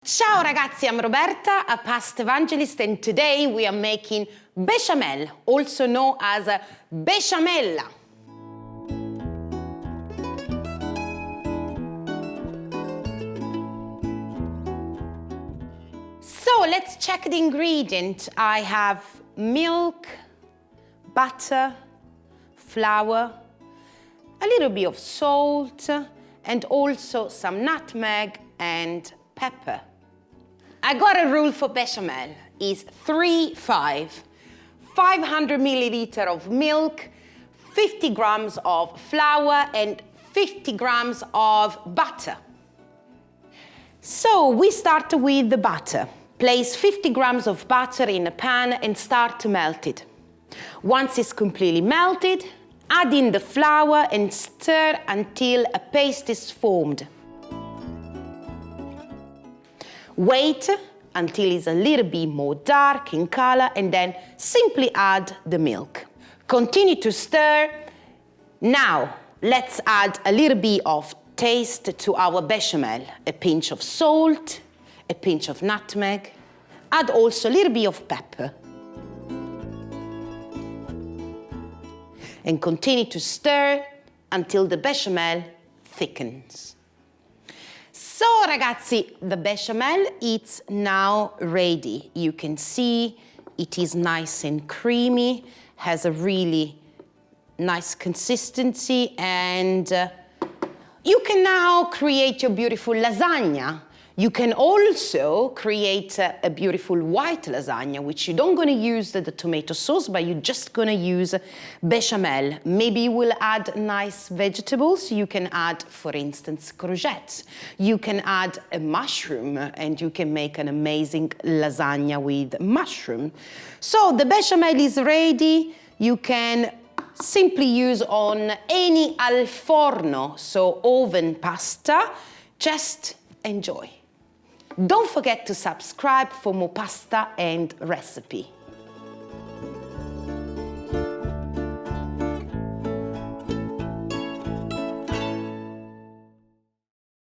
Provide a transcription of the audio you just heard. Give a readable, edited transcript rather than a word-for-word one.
Ciao ragazzi, I'm Roberta, a past evangelist, and today we are making bechamel, also known as besciamella. So let's check the ingredient. I have milk, butter, flour, a little bit of salt, and also some nutmeg and pepper. I got a rule for bechamel. It's 3-5. 500 milliliter of milk, 50 grams of flour, and 50 grams of butter. So we start with the butter. Place 50 grams of butter in a pan and start to melt it. Once it's completely melted, add in the flour and stir until a paste is formed. Wait until it's a little bit more dark in color and then simply add the milk. Continue to stir. Now, let's add a little bit of taste to our bechamel. A pinch of salt, a pinch of nutmeg. Add also a little bit of pepper. And continue to stir until the bechamel thickens. So ragazzi, the bechamel is now ready. You can see it is nice and creamy, has a really nice consistency, and you can now create your beautiful lasagna. You can also create a beautiful white lasagna, which you don't gonna use the tomato sauce, but you're just gonna use bechamel. Maybe you will add nice vegetables. You can add, for instance, courgettes. You can add a mushroom, and you can make an amazing lasagna with mushroom. So the bechamel is ready. You can simply use on any al forno, so oven pasta. Just enjoy. Don't forget to subscribe for more pasta and recipe.